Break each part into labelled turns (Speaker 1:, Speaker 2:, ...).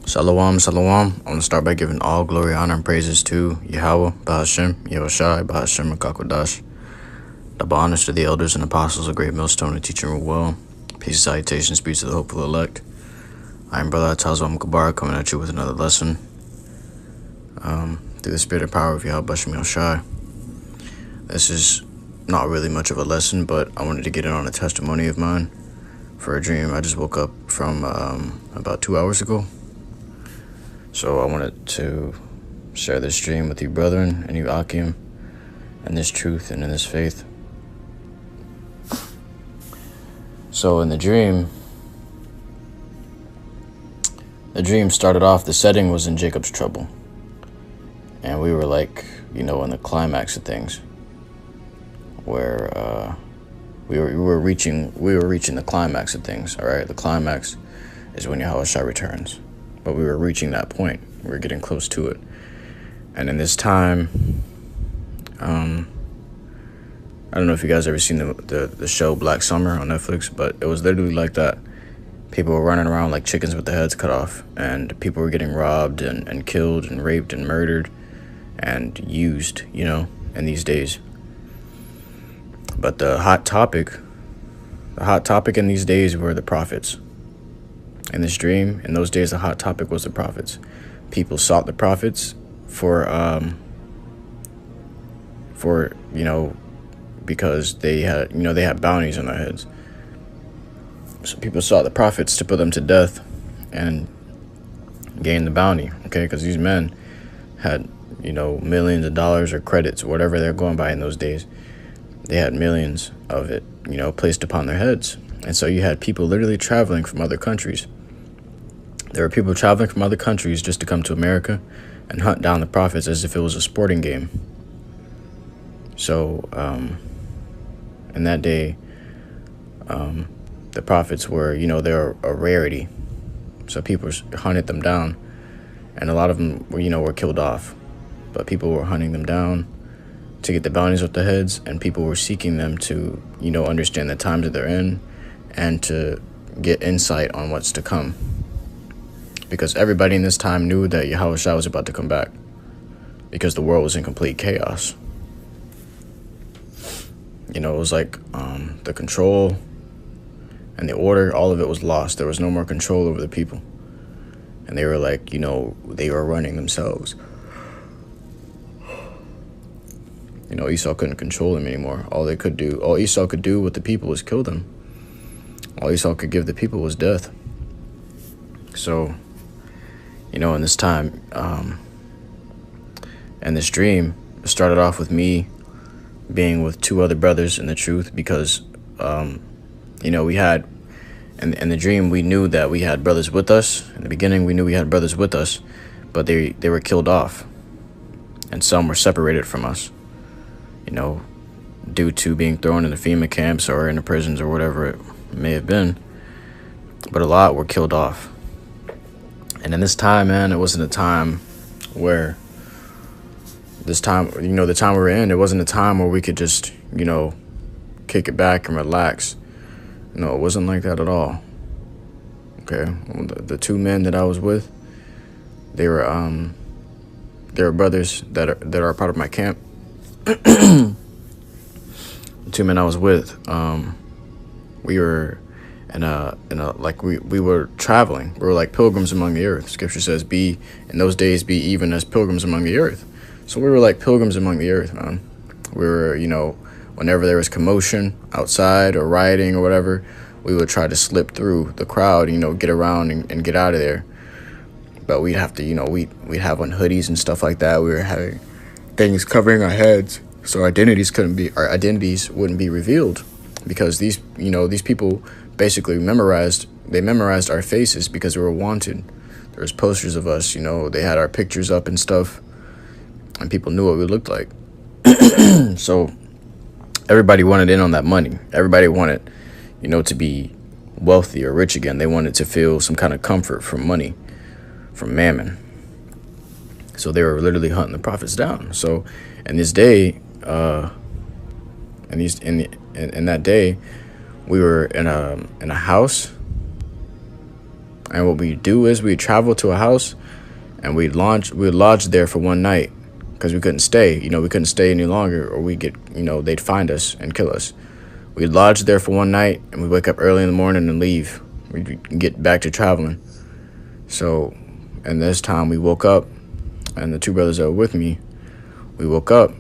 Speaker 1: Shalom, shalom. I want to start by giving all glory, honor, and praises to YAHAWAH, BAHASHAM, YAHWASHI, BAHASHAM, HAKAKWADASH. Double honors to the elders and apostles, a great millstone to teach and rule well. Peace, salutations, be to the hopeful elect. I am Brother Atazwa Mkabar, coming at you with another lesson. Through the spirit and power of Yahweh Shai. This is not really much of a lesson, but I wanted to get in on a testimony of mine for a dream I just woke up from about 2 hours ago. So I wanted to share this dream with you brethren and you Akim, and this truth and in this faith. So in the dream started off, the setting was in Jacob's trouble. And we were like, in the climax of things, where we were reaching the climax of things. All right, the climax is when Yahawashi returns, but we were reaching that point. We were getting close to it, and in this time, I don't know if you guys ever seen the show Black Summer on Netflix, but it was literally like that. People were running around like chickens with their heads cut off, and people were getting robbed and killed and raped and murdered and used, in these days. But the hot topic in these days were the prophets. In this dream, in those days, the hot topic was the prophets. People sought the prophets for because they had bounties on their heads. So people sought the prophets to put them to death and gain the bounty, okay? Because these men had, millions of dollars or credits, or whatever they're going by in those days. They had millions of it, placed upon their heads. And so you had people literally traveling from other countries. There were people traveling from other countries just to come to America and hunt down the prophets as if it was a sporting game. So in that day, the prophets were, they're a rarity. So people hunted them down, and a lot of them were killed off. But people were hunting them down to get the bounties off the heads, and people were seeking them to, understand the times that they're in and to get insight on what's to come. Because everybody in this time knew that Yahawashi was about to come back, because the world was in complete chaos. It was like the control and the order, all of it was lost. There was no more control over the people. And they were like, they were running themselves. Esau couldn't control them anymore. All Esau could do with the people was kill them. All Esau could give the people was death. So, in this time, and this dream started off with me being with two other brothers in the truth, because, we had, in the dream, we knew that we had brothers with us. In the beginning, we knew we had brothers with us, but they were killed off, and some were separated from us, due to being thrown in the FEMA camps or in the prisons or whatever it may have been. But a lot were killed off. And in this time, man, it wasn't a time where the time we were in, it wasn't a time where we could just, kick it back and relax. No, it wasn't like that at all. Okay, the two men that I was with, they were brothers that are part of my camp. The two men I was with, we were we were traveling. We were like pilgrims among the earth. Scripture says, in those days, be even as pilgrims among the earth. So we were like pilgrims among the earth, man. We were, whenever there was commotion outside or rioting or whatever, we would try to slip through the crowd, get around and get out of there. But we'd have to, we'd have on hoodies and stuff like that. We were having things covering our heads, so our identities wouldn't be revealed, because these people basically memorized our faces because we were wanted. There was posters of us, they had our pictures up and stuff, and people knew what we looked like. So everybody wanted in on that money. Everybody wanted, to be wealthy or rich again. They wanted to feel some kind of comfort from money, from mammon. So they were literally hunting the prophets down. So in this day, in that day, we were in a house And what we do is we travel to a house, and we'd lodge there for one night, because we couldn't stay. You know, we couldn't stay any longer, or we get, you know, they'd find us and kill us. We'd lodge there for one night, and we wake up early in the morning and leave. We'd get back to traveling. So, and this time we woke up, and the two brothers that were with me, we woke up,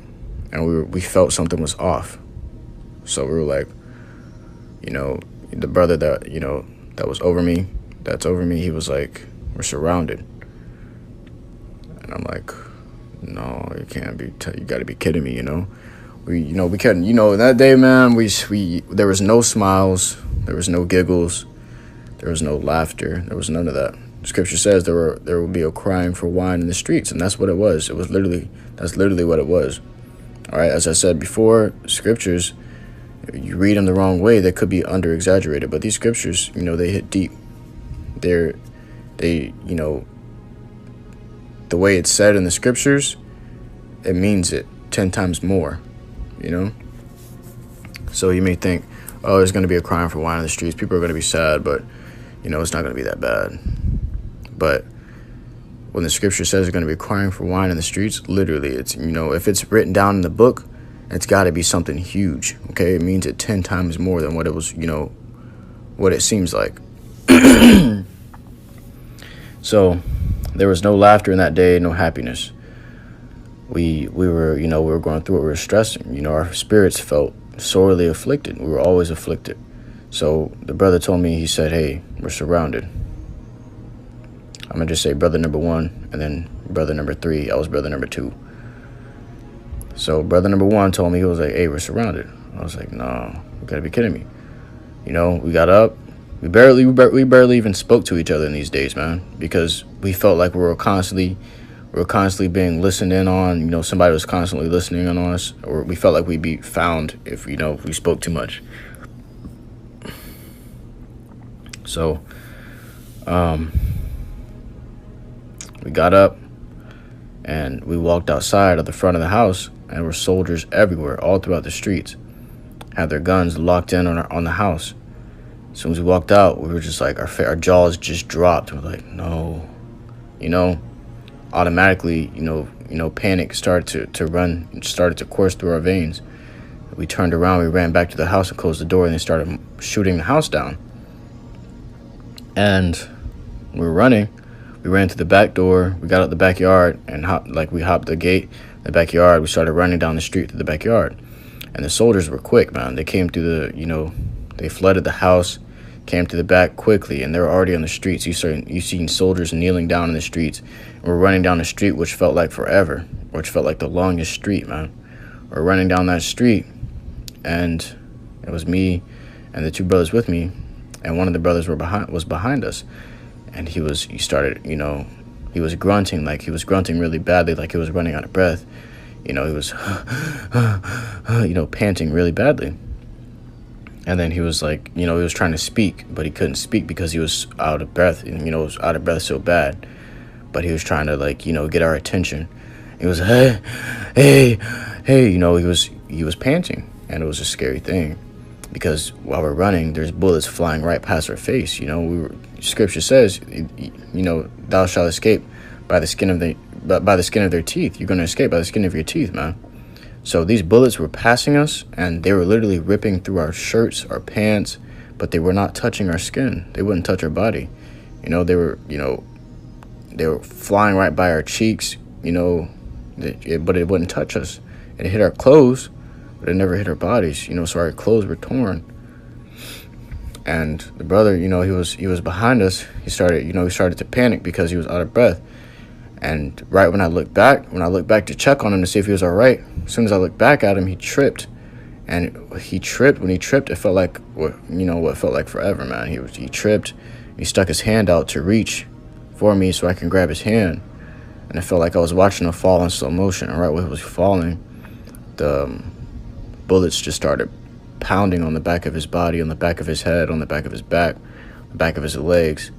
Speaker 1: and we felt something was off. So we were like, you know, the brother that, you know, that's over me, he was like, we're surrounded. And I'm like, no, it can't be, you gotta be kidding me, you know? We couldn't, you know, that day, man, there was no smiles, there was no giggles, there was no laughter, there was none of that. Scripture says there will be a crying for wine in the streets, and that's what it was. That's literally what it was. All right, as I said before, scriptures, you read them the wrong way, they could be under exaggerated, but these scriptures, you know, they hit deep. They, you know, the way it's said in the scriptures, it means it 10 times more, you know? So you may think, oh, there's going to be a crying for wine in the streets. People are going to be sad, but, you know, it's not going to be that bad. But when the scripture says there's going to be crying for wine in the streets, literally, it's, you know, if it's written down in the book, it's got to be something huge, okay? It means it 10 times more than what it was, you know, what it seems like. So there was no laughter in that day, no happiness. We were, you know, we were going through it. We were stressing. You know, our spirits felt sorely afflicted. We were always afflicted. So the brother told me, he said, hey, we're surrounded. I'm going to just say brother number 1 and then brother number 3. I was brother number 2. So brother number 1 told me, he was like, hey, we're surrounded. I was like, no, you got to be kidding me. You know, we got up. We barely even spoke to each other in these days, man, because we felt like we were constantly being listened in on. You know, somebody was constantly listening in on us, or we felt like we'd be found if, you know, if we spoke too much. So, we got up and we walked outside of the front of the house, and there were soldiers everywhere, all throughout the streets, had their guns locked in on the house. As soon as we walked out, we were just like, our jaws just dropped. We're like, no, you know, automatically, you know, panic started to course through our veins. We turned around, we ran back to the house and closed the door, and they started shooting the house down. And we were running. We ran to the back door. We got out the backyard and we hopped the gate, the backyard. We started running down the street to the backyard. And the soldiers were quick, man. They came through they flooded the house, came to the back quickly, and they were already on the streets. You seen soldiers kneeling down in the streets. And we're running down the street, which felt like forever, which felt like the longest street, man. We're running down that street, and it was me and the two brothers with me, and one of the brothers was behind us, and he was grunting, like he was grunting really badly, like he was running out of breath. You know, he was, panting really badly. And then he was like, he was trying to speak, but he couldn't speak because he was out of breath. And, was out of breath so bad. But he was trying to, get our attention. He was, hey, he was panting. And it was a scary thing. Because while we're running, there's bullets flying right past our face. Scripture says, thou shalt escape by the skin of their teeth. You're going to escape by the skin of your teeth, man. So these bullets were passing us, and they were literally ripping through our shirts, our pants, but they were not touching our skin. They wouldn't touch our body. They were flying right by our cheeks, but it wouldn't touch us. It hit our clothes, but it never hit our bodies, so our clothes were torn. And the brother, he was behind us. He started to panic because he was out of breath. And right when I looked back to check on him to see if he was all right, as soon as I looked back at him, he tripped. And when he tripped, it felt like, what felt like forever, man. He tripped. He stuck his hand out to reach for me so I can grab his hand. And it felt like I was watching him fall in slow motion. And right when he was falling, the bullets just started pounding on the back of his body, on the back of his head, on the back of his back, the back of his legs.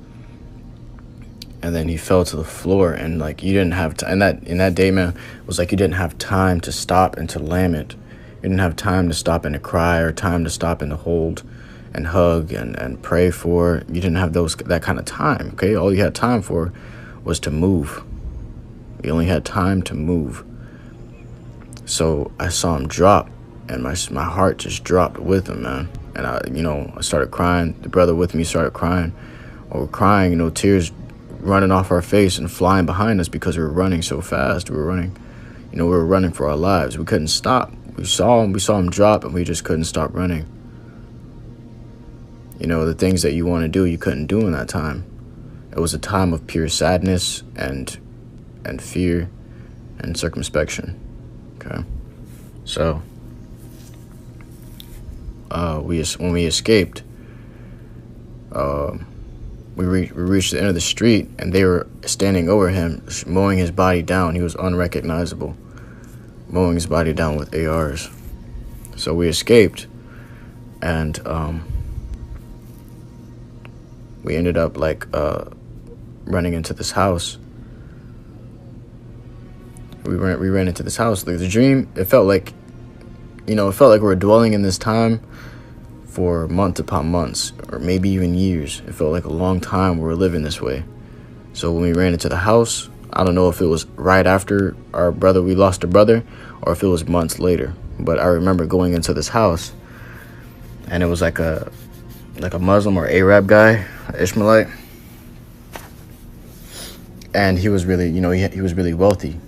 Speaker 1: And then he fell to the floor, and you didn't have time. In that day, man, it was like you didn't have time to stop and to lament. You didn't have time to stop and to cry, or time to stop and to hold. and hug and pray for. You didn't have that kind of time, okay? All you had time for was to move. You only had time to move. So I saw him drop, and my heart just dropped with him, man. And I started crying. The brother with me started crying. Or crying, tears running off our face and flying behind us because we were running so fast. We were running for our lives. We couldn't stop. We saw him drop, and we just couldn't stop running. The things that you want to do, you couldn't do in that time. It was a time of pure sadness and fear and circumspection. Okay, so when we escaped, we reached the end of the street, and they were standing over him, mowing his body down. He was unrecognizable, mowing his body down with ARs. So we escaped, and we ended up running into this house. We ran into this house. The dream, it felt like we were dwelling in this time for months upon months, or maybe even years. It felt like a long time we were living this way. So when we ran into the house, I don't know if it was right after we lost a brother, or if it was months later. But I remember going into this house, and it was like a Muslim or Arab guy, an Ishmaelite, and he was really, he was really wealthy.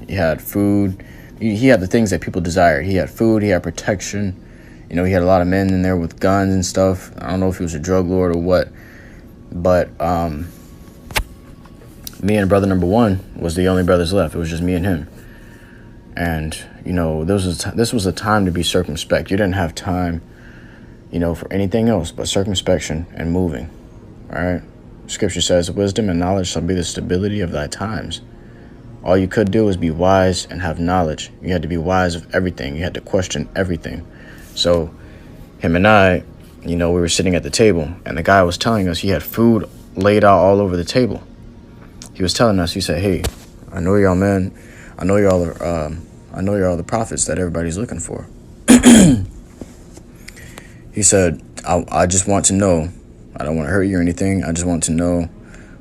Speaker 1: He had food. He had the things that people desired. He had food. He had protection. He had a lot of men in there with guns and stuff. I don't know if he was a drug lord or what. But me and brother number one was the only brothers left. It was just me and him. And, this was a time to be circumspect. You didn't have time, for anything else but circumspection and moving. All right? Scripture says, wisdom and knowledge shall be the stability of thy times. All you could do was be wise and have knowledge. You had to be wise of everything. You had to question everything. So him and I, we were sitting at the table, and the guy was telling us he had food laid out all over the table. He was telling us, he said, hey, I know y'all, man. I know y'all are the prophets that everybody's looking for. He said, I just want to know. I don't want to hurt you or anything. I just want to know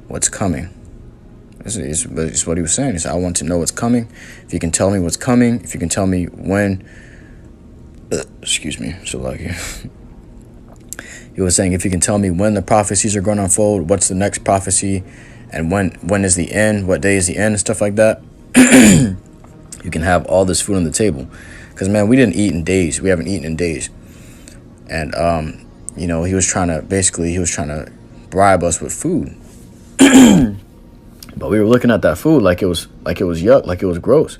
Speaker 1: what's coming. It's what he was saying. He said, I want to know what's coming. If you can tell me what's coming, if you can tell me when, excuse me, so lucky. He was saying, if you can tell me when the prophecies are going to unfold, what's the next prophecy, and when is the end, what day is the end, and stuff like that, you can have all this food on the table. Because, man, we didn't eat in days. We haven't eaten in days. And, he was trying to bribe us with food. But we were looking at that food like it was yuck, like it was gross.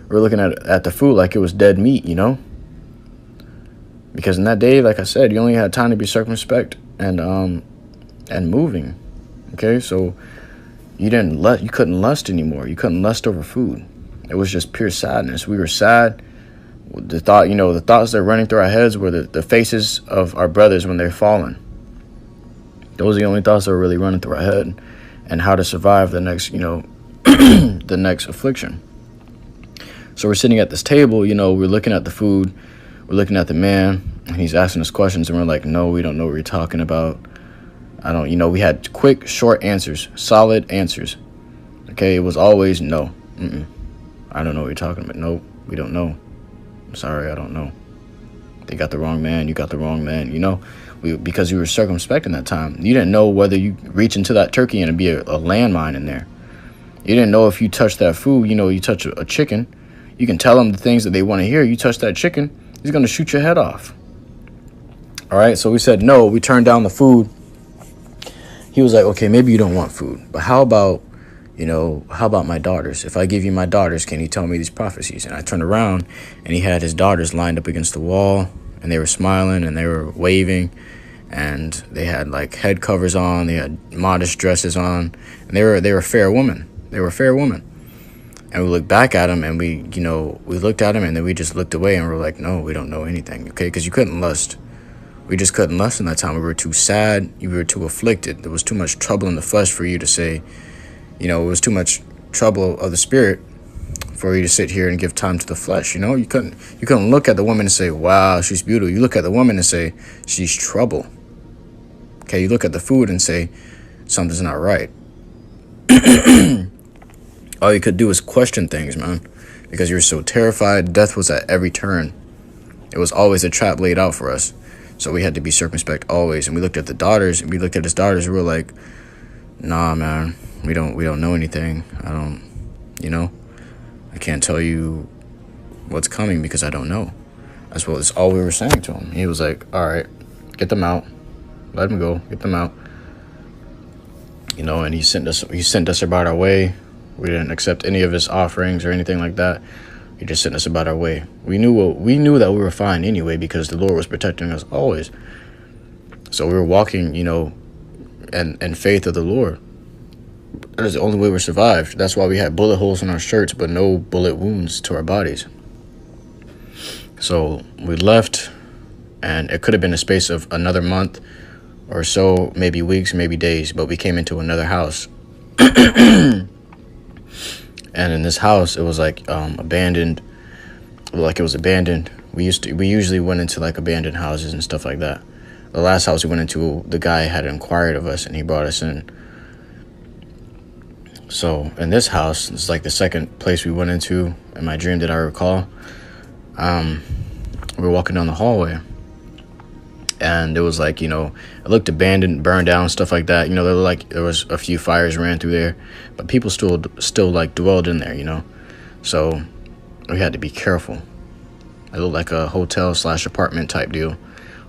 Speaker 1: We were looking at the food like it was dead meat, Because in that day, like I said, you only had time to be circumspect and moving. Okay, so you couldn't lust anymore. You couldn't lust over food. It was just pure sadness. We were sad. The thoughts that were running through our heads were the faces of our brothers when they're fallen. Those are the only thoughts that were really running through our head, and how to survive the next, the next affliction. So we're sitting at this table, we're looking at the food, we're looking at the man, and he's asking us questions, and we're like, no, we don't know what you're talking about. We had quick, short answers, solid answers. Okay, it was always no. I don't know what you're talking about. No, we don't know. I'm sorry, I don't know. They got the wrong man, you got the wrong man, because we were circumspect in that time. You didn't know whether you reach into that turkey and it'd be a landmine in there. You didn't know if you touch that food, you touch a chicken, you can tell them the things that they want to hear. You touch that chicken, he's going to shoot your head off. All right, so we said no. We turned down the food. He was like, okay, maybe you don't want food, but how about my daughters? If I give you my daughters, can you tell me these prophecies? And I turned around, and he had his daughters lined up against the wall, and they were smiling, and they were waving, and they had head covers on, they had modest dresses on, and they were fair women. They were fair women. And we looked back at him, and we looked at him, and then we just looked away, and we're like, no, we don't know anything, okay? Because you couldn't lust. We just couldn't lust in that time. We were too sad. We were too afflicted. There was too much trouble in the flesh for you to say, it was too much trouble of the spirit for you to sit here and give time to the flesh. You know, you couldn't look at the woman and say, wow, she's beautiful. You look at the woman and say, she's trouble. Okay, you look at the food and say, something's not right. All you could do is question things, man, because you were so terrified. Death was at every turn. It was always a trap laid out for us. So we had to be circumspect always. And we looked at the daughters, and we looked at his daughters, and we were like, nah, man, we don't know anything. I can't tell you what's coming because I don't know. That's all we were saying to him. He was like, all right, get them out. Let them go. Get them out. And he sent us about our way. We didn't accept any of his offerings or anything like that. He just sent us about our way. We knew that we were fine anyway because the Lord was protecting us always. So we were walking, in faith of the Lord. That is the only way we survived. That's why we had bullet holes in our shirts, but no bullet wounds to our bodies. So we left, and it could have been a space of another month or so, maybe weeks, maybe days, but we came into another house. And in this house, it was like abandoned. Like it was abandoned. We usually went into like abandoned houses and stuff like that. The last house we went into, the guy had inquired of us and he brought us in. So in this house, it's like the second place we went into in my dream that I recall. We were walking down the hallway, and it was like, it looked abandoned, burned down, stuff like that. There was a few fires ran through there, but people still like dwelled in there, So we had to be careful. It looked like a hotel / apartment type deal.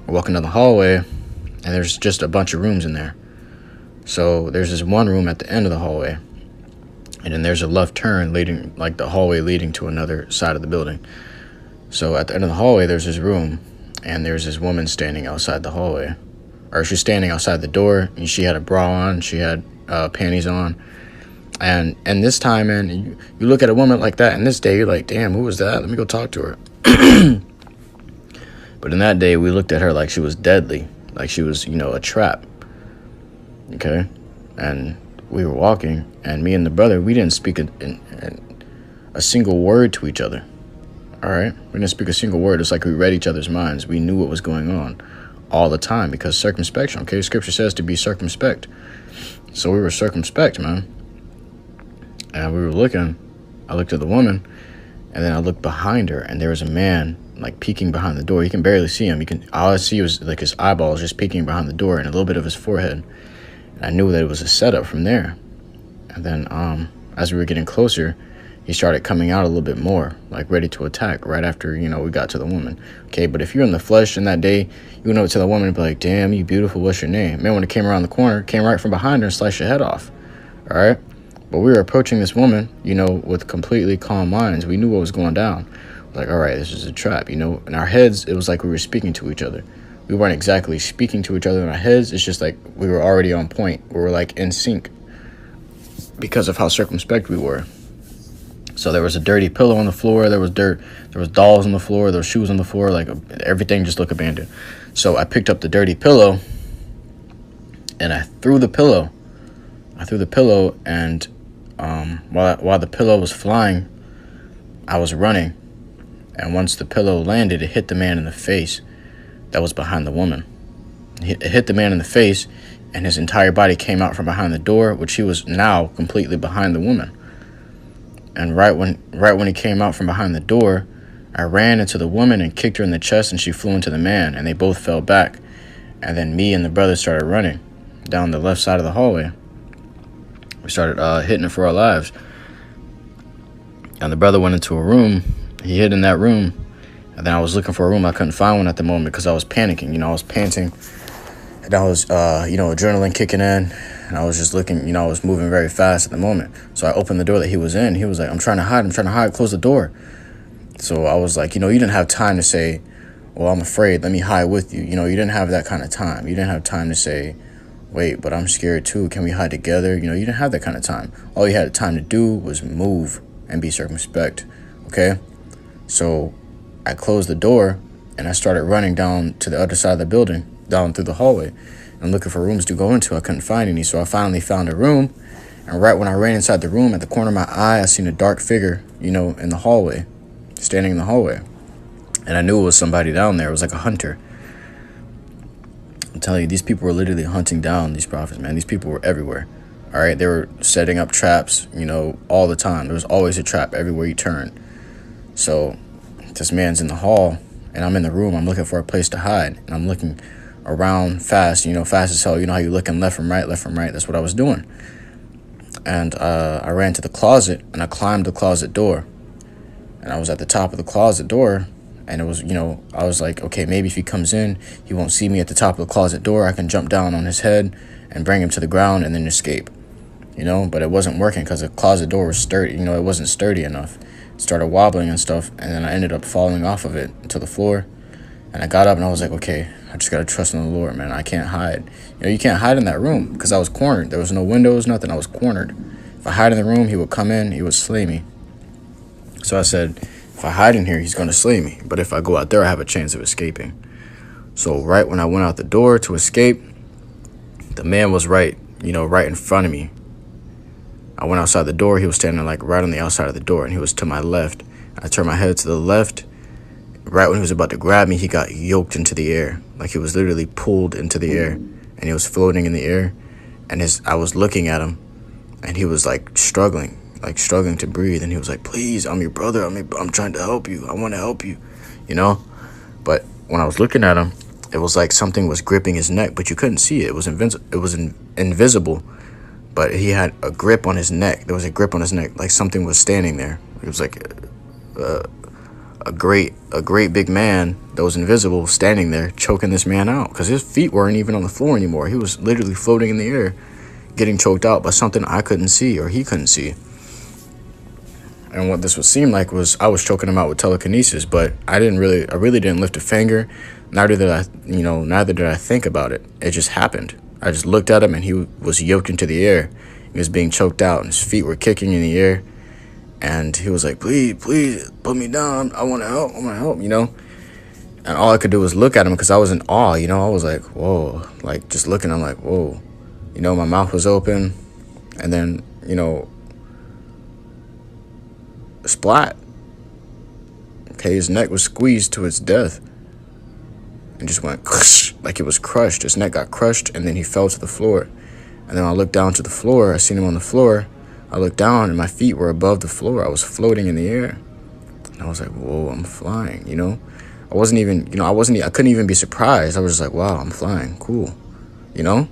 Speaker 1: We're walking down the hallway, and there's just a bunch of rooms in there. So there's this one room at the end of the hallway, and then there's a left turn leading, like the hallway leading to another side of the building. So at the end of the hallway, there's this room, and there's this woman standing outside the hallway. Or she's standing outside the door, and she had a bra on, she had panties on. And this time, man, you look at a woman like that, and this day, you're like, damn, who was that? Let me go talk to her. But in that day, we looked at her like she was deadly, like she was, a trap. Okay? And we were walking, and me and the brother, we didn't speak a single word to each other. All right? We didn't speak a single word. It's like we read each other's minds. We knew what was going on all the time because circumspection, okay? Scripture says to be circumspect. So we were circumspect, man. And we were looking. I looked at the woman, and then I looked behind her, and there was a man, like, peeking behind the door. You can barely see him. All I see was, like, his eyeballs just peeking behind the door and a little bit of his forehead. And I knew that it was a setup from there. And then as we were getting closer, he started coming out a little bit more, like ready to attack right after, we got to the woman. Okay, but if you're in the flesh in that day, you went up to the woman and be like, damn, you beautiful, what's your name? Man, when it came around the corner, came right from behind her and sliced your head off. All right? But we were approaching this woman, with completely calm minds. We knew what was going down. Like, all right, this is a trap, In our heads, it was like we were speaking to each other. We weren't exactly speaking to each other in our heads. It's just like we were already on point. We were like in sync because of how circumspect we were. So there was a dirty pillow on the floor. There was dirt. There was dolls on the floor. There was shoes on the floor. Like everything just looked abandoned. So I picked up the dirty pillow and I threw the pillow. And while the pillow was flying, I was running. And once the pillow landed, it hit the man in the face that was behind the woman. It hit the man in the face, and his entire body came out from behind the door, which he was now completely behind the woman. And right when he came out from behind the door, I ran into the woman and kicked her in the chest, and she flew into the man, and they both fell back. And then me and the brother started running down the left side of the hallway. We started hitting it for our lives. And the brother went into a room. He hid in that room. And then I was looking for a room. I couldn't find one at the moment because I was panicking. I was panting. And I was, adrenaline kicking in. And I was just looking, I was moving very fast at the moment. So I opened the door that he was in. He was like, I'm trying to hide. Close the door. So I was like, you didn't have time to say, well, I'm afraid. Let me hide with you. You didn't have that kind of time. You didn't have time to say, wait, but I'm scared too. Can we hide together? You didn't have that kind of time. All you had time to do was move and be circumspect. Okay? So I closed the door and I started running down to the other side of the building, down through the hallway. I'm looking for rooms to go into. I couldn't find any. So I finally found a room And right when I ran inside the room, at the corner of my eye, I seen a dark figure, you know, in the hallway, standing in the hallway. And I knew it was somebody down there. It was like a hunter. I'm telling you, these people were literally hunting down these prophets, man. These people were everywhere. All right, they were setting up traps, you know, all the time. There was always a trap everywhere you turn. So this man's in the hall, and I'm in the room. I'm looking for a place to hide, and I'm looking around fast, you know, fast as hell. You know how you're looking left from right, left from right. That's what I was doing. And I ran to the closet, and I climbed the closet door. And I was at the top of the closet door, and it was, you know, I was like, okay, maybe if he comes in, he won't see me at the top of the closet door. I can jump down on his head and bring him to the ground and then escape, you know. But it wasn't working because the closet door was sturdy, you know, it wasn't sturdy enough. It started wobbling and stuff, and then I ended up falling off of it to the floor. And I got up, and I was like, okay, I just got to trust in the Lord, man. I can't hide. You know, you can't hide in that room because I was cornered. There was no windows, nothing. I was cornered. If I hide in the room, he would come in, he would slay me. So I said, if I hide in here, he's going to slay me. But if I go out there, I have a chance of escaping. So right when I went out the door to escape, the man was right, you know, right in front of me. I went outside the door. He was standing like right on the outside of the door, and he was to my left. I turned my head to the left. Right when he was about to grab me, he got yoked into the air. Like he was literally pulled into the air, and he was floating in the air. And I was looking at him, and he was like struggling to breathe. And he was like, please, I'm your brother. I'm trying to help you. I want to help you, you know. But when I was looking at him, it was like something was gripping his neck, but you couldn't see it. It was invisible, but he had a grip on his neck. There was a grip on his neck, like something was standing there. It was like a great big man that was invisible standing there choking this man out, because his feet weren't even on the floor anymore. He was literally floating in the air, getting choked out by something I couldn't see, or he couldn't see. And what this would seem like was I was choking him out with telekinesis, but I really didn't lift a finger. Neither did I think about it. It just happened. I just looked at him, and he was yoked into the air. He was being choked out, and his feet were kicking in the air. And he was like, please, put me down. I want to help, you know. And all I could do was look at him because I was in awe, you know. I was like, whoa, like just looking. I'm like, whoa, you know, my mouth was open. And then, you know, splat. Okay, his neck was squeezed to its death. And just went like it was crushed. His neck got crushed, and then he fell to the floor. And then I looked down to the floor. I seen him on the floor. I looked down, and my feet were above the floor. I was floating in the air. And I was like, whoa, I'm flying, you know? I couldn't even be surprised. I was just like, wow, I'm flying. Cool. You know?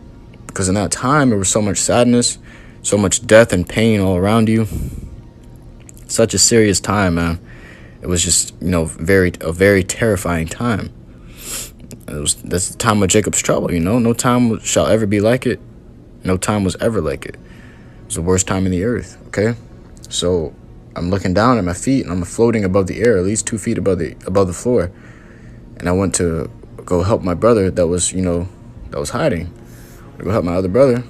Speaker 1: Because in that time, there was so much sadness, so much death and pain all around you. Such a serious time, man. It was just, you know, a very terrifying time. That's the time of Jacob's trouble, you know? No time shall ever be like it. No time was ever like it. It was the worst time in the earth, okay? So I'm looking down at my feet, and I'm floating above the air, at least 2 feet above the floor. And I went to go help my brother that was hiding. To go help my other brother,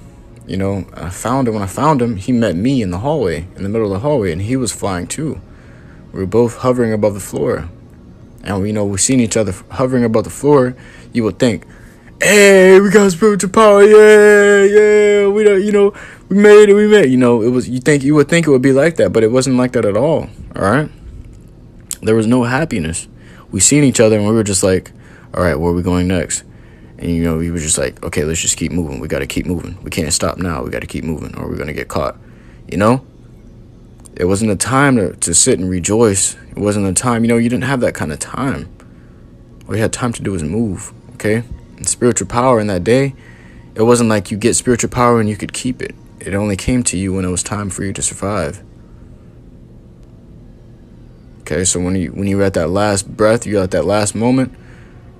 Speaker 1: you know. I found him. When I found him, he met me in the hallway, in the middle of the hallway, and he was flying too. We were both hovering above the floor. And we seen each other hovering above the floor. You would think, hey, we got spiritual power, yeah, we made it, you know. You would think it would be like that, but it wasn't like that at all right? There was no happiness. We seen each other, and we were just like, all right, where are we going next? And, you know, we were just like, okay, let's just keep moving. We got to keep moving. We can't stop now. We got to keep moving, or we're going to get caught, you know? It wasn't a time to sit and rejoice. It wasn't a time, you know, you didn't have that kind of time. All you had time to do was move, okay? And spiritual power in that day, it wasn't like you get spiritual power and you could keep it. It only came to you when it was time for you to survive. Okay, so when you were at that last breath, you were at that last moment,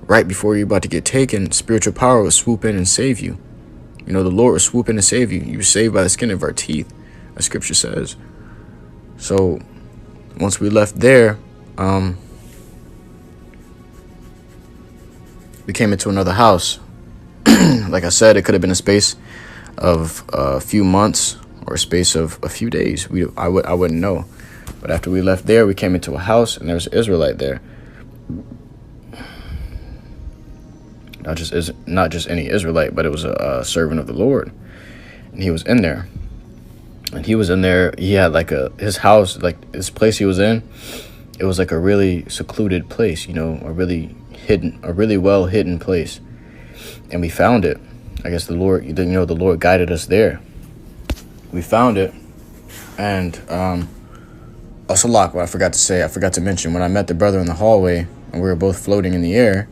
Speaker 1: right before you're about to get taken, spiritual power would swoop in and save you. You know, the Lord would swoop in and save you. You were saved by the skin of our teeth, as Scripture says. So once we left there, we came into another house. Like I said, it could have been a space of a few months or a space of a few days. I wouldn't know. But after we left there, we came into a house, and there was an Israelite there. Not just any Israelite, but it was a servant of the Lord. And he was in there. And he was in there. He had like his house, like this place he was in. It was like a really secluded place, you know, a really well hidden place. And we found it. I guess the Lord, you know, the Lord guided us there. We found it. And also, what I forgot to mention, when I met the brother in the hallway and we were both floating in the air,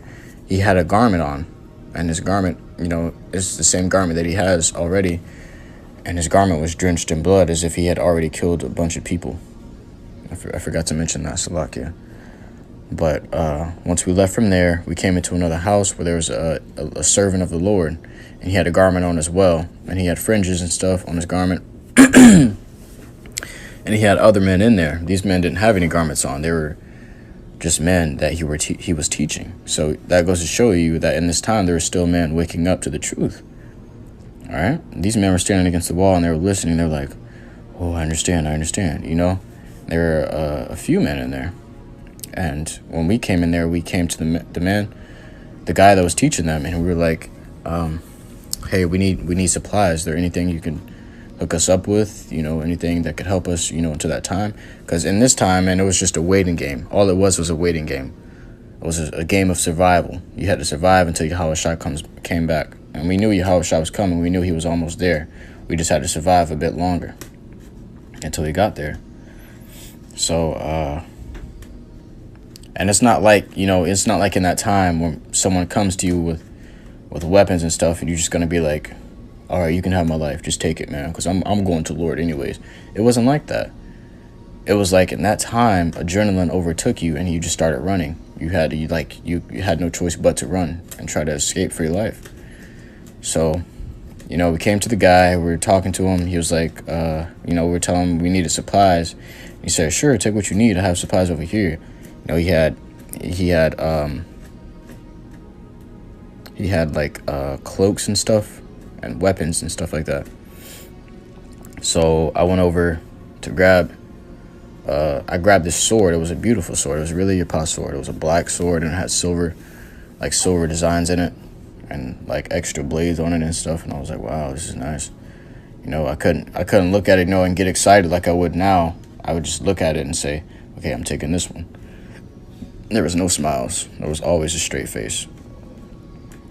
Speaker 1: he had a garment on. And his garment, you know, is the same garment that he has already. And his garment was drenched in blood as if he had already killed a bunch of people. I forgot to mention that, Salakia. But once we left from there, we came into another house where there was a servant of the Lord. And he had a garment on as well. And he had fringes and stuff on his garment. And he had other men in there. These men didn't have any garments on. They were just men that he was teaching. So that goes to show you that in this time, there were still men waking up to the truth. All right? These men were standing against the wall and they were listening. They were like, oh, I understand, you know? There were a few men in there. And when we came in there, we came to the guy that was teaching them, and we were like, hey, we need supplies. Is there anything you can hook us up with, you know, anything that could help us, you know, into that time? Because in this time, and it was just a waiting game. All it was a waiting game. It was a game of survival. You had to survive until YAHAWASHI came back. And we knew YAHAWASHI was coming. We knew he was almost there. We just had to survive a bit longer until he got there. So, and it's not like, you know, it's not like in that time when someone comes to you with weapons and stuff and you're just going to be like, all right, you can have my life. Just take it, man, because I'm going to the Lord anyways. It wasn't like that. It was like in that time, adrenaline overtook you and you just started running. You had to, you had no choice but to run and try to escape for your life. So, you know, we came to the guy. We were talking to him. He was like, you know, we were telling him we needed supplies. He said, sure, take what you need. I have supplies over here. You know, he had like cloaks and stuff and weapons and stuff like that. So I went over to I grabbed this sword. It was a beautiful sword. It was really a PA sword. It was a black sword and it had silver designs in it and like extra blades on it and stuff. And I was like, wow, this is nice. You know, I couldn't look at it, you know, and get excited like I would now. I would just look at it and say, okay, I'm taking this one. There was no smiles. There was always a straight face.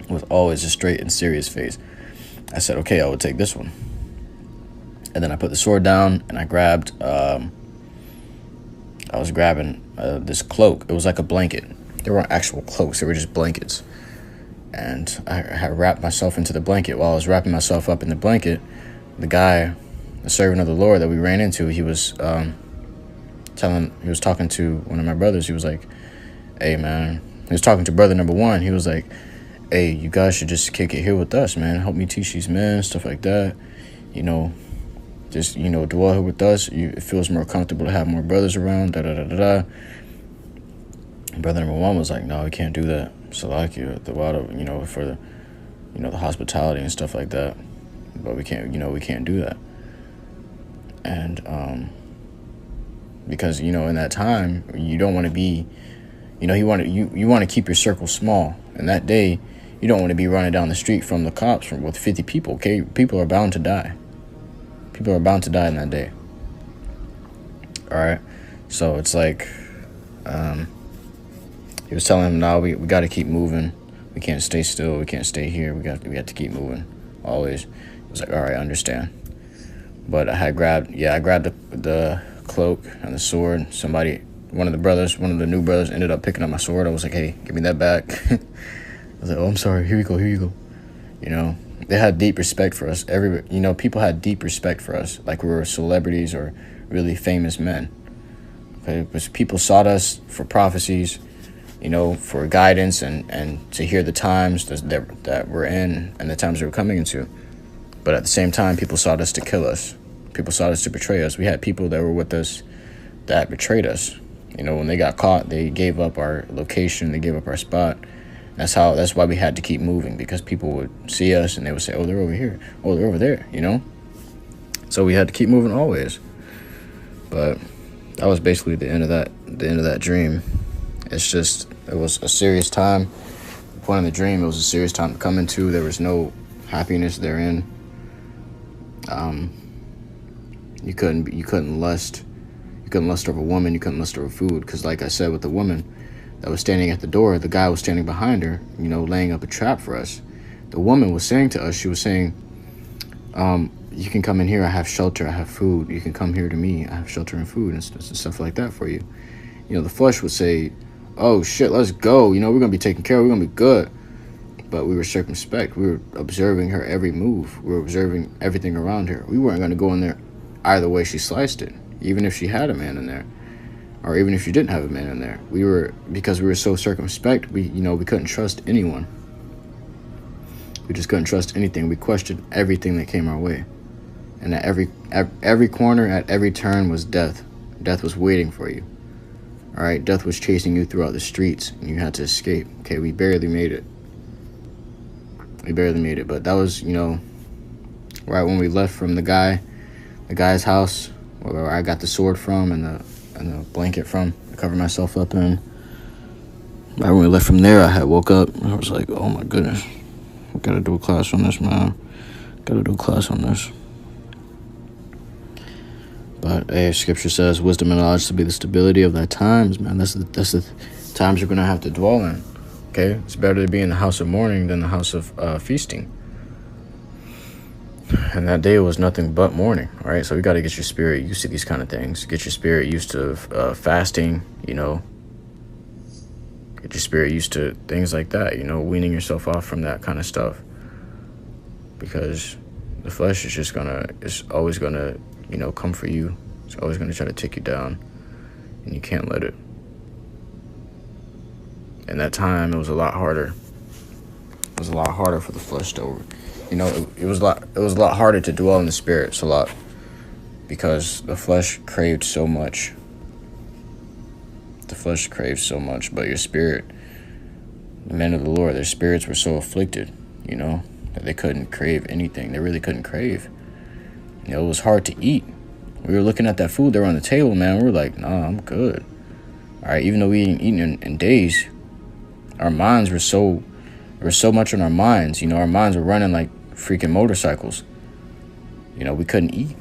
Speaker 1: It was always a straight and serious face. I said, okay, I would take this one. And then I put the sword down and I grabbed, I was grabbing this cloak. It was like a blanket. They weren't actual cloaks. They were just blankets. And I had wrapped myself into the blanket. While I was wrapping myself up in the blanket, the guy, the servant of the Lord that we ran into, he was talking to one of my brothers. He was like, hey, man. He was talking to brother number one. He was like, hey, you guys should just kick it here with us, man. Help me teach these men, stuff like that. You know, just, you know, dwell here with us. It feels more comfortable to have more brothers around, da-da-da-da-da. Brother number one was like, no, we can't do that. Salakia, the water, you know, for the, you know, the hospitality and stuff like that. But we can't, you know, we can't do that. And because, you know, in that time, you don't want to be, you know, you want to keep your circle small. And that day, you don't want to be running down the street from the cops with 50 people. Okay, people are bound to die. People are bound to die in that day. All right, so it's like, he was telling him, no, we got to keep moving. We can't stay still. We can't stay here. We have to keep moving always. He was like, all right, I understand. But I grabbed the cloak and the sword. One of the new brothers ended up picking up my sword. I was like, hey, give me that back. I was like, oh, I'm sorry. Here you go. You know, they had deep respect for us. People had deep respect for us, like we were celebrities or really famous men. Okay, because people sought us for prophecies, you know, for guidance and to hear the times that we're in and the times that we're coming into. But at the same time, people sought us to kill us. People sought us to betray us. We had people that were with us that betrayed us. You know, when they got caught, they gave up our location. They gave up our spot. That's why we had to keep moving, because people would see us and they would say, oh, they're over here. Oh, they're over there, you know? So we had to keep moving always. But that was basically the end of that dream. It's just, it was a serious time. The point of the dream, it was a serious time to come into. There was no happiness therein. You couldn't lust over a woman. You couldn't lust over food, because like I said, with the woman that was standing at the door, the guy was standing behind her, you know, laying up a trap for us. The woman was saying to us, she was saying, you can come in here, I have shelter, I have food. You can come here to me, I have shelter and food, and stuff like that for you. You know, the flesh would say, oh shit, let's go, you know, we're gonna be taken care of, we're gonna be good. But we were circumspect. We were observing her every move. We were observing everything around her. We weren't gonna go in there either way she sliced it, even if she had a man in there, or even if she didn't have a man in there. Because we were so circumspect, we couldn't trust anyone. We just couldn't trust anything. We questioned everything that came our way. And at every corner, at every turn was death. Death was waiting for you. All right, death was chasing you throughout the streets, and you had to escape. Okay, we barely made it. But that was, you know, right when we left from the guy's house, where I got the sword from and the blanket from to cover myself up in. Right when we left from there, I had woke up and I was like, oh my goodness, we gotta do a class on this, man. Gotta do a class on this. But hey, scripture says, wisdom and knowledge to be the stability of thy times, man. That's the times you're gonna have to dwell in. Okay, it's better to be in the house of mourning than the house of feasting. And that day was nothing but mourning, all right? So we got to get your spirit used to these kind of things. Get your spirit used to fasting, you know. Get your spirit used to things like that, you know, weaning yourself off from that kind of stuff. Because the flesh is just it's always gonna, you know, come for you. It's always gonna try to take you down, and you can't let it. And that time, it was a lot harder. It was a lot harder for the flesh to, you know, it was a lot harder to dwell in the spirit. It's a lot, because the flesh craved so much. The flesh craved so much, but your spirit, the men of the Lord, their spirits were so afflicted, you know, that they couldn't crave anything. They really couldn't crave. You know, it was hard to eat. We were looking at that food there on the table, man. We were like, nah, I'm good. All right, even though we hadn't eaten in days, our minds were there was so much on our minds. You know, our minds were running like freaking motorcycles. You know, we couldn't eat.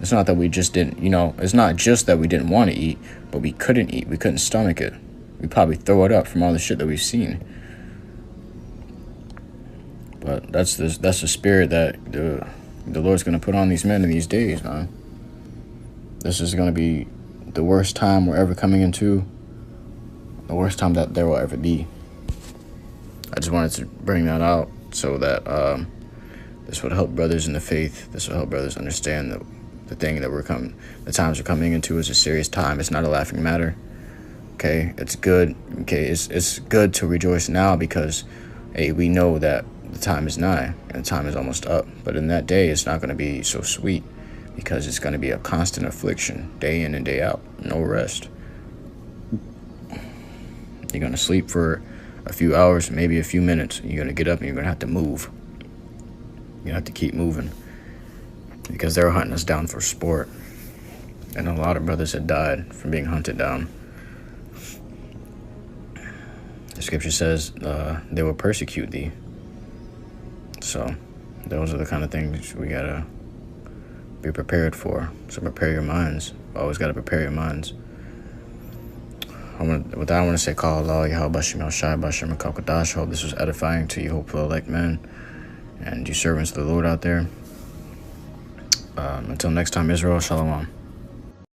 Speaker 1: It's not that we just didn't, you know, it's not just that we didn't want to eat, but we couldn't eat. We couldn't stomach it. We'd probably throw it up from all the shit that we've seen. But that's the spirit that the Lord's going to put on these men in these days, man. This is going to be the worst time we're ever coming into. The worst time that there will ever be. I just wanted to bring that out so that this would help brothers in the faith. This will help brothers understand the thing that the times we're coming into is a serious time. It's not a laughing matter. Okay, it's good. Okay, it's good to rejoice now, because hey, we know that the time is nigh and the time is almost up. But in that day, it's not going to be so sweet, because it's going to be a constant affliction, day in and day out, no rest. You're going to sleep for a few hours, maybe a few minutes. You're going to get up and you're going to have to move. You have to keep moving, because they're hunting us down for sport. And a lot of brothers had died from being hunted down. The scripture says they will persecute thee. So those are the kind of things we got to be prepared for. So prepare your minds. Always got to prepare your minds. With that, I want to say, call Allah, YAHAWASHI, BAHASHAM, I hope this was edifying to you, hopeful like men, and you servants of the Lord out there. Until next time, Israel, Shalom.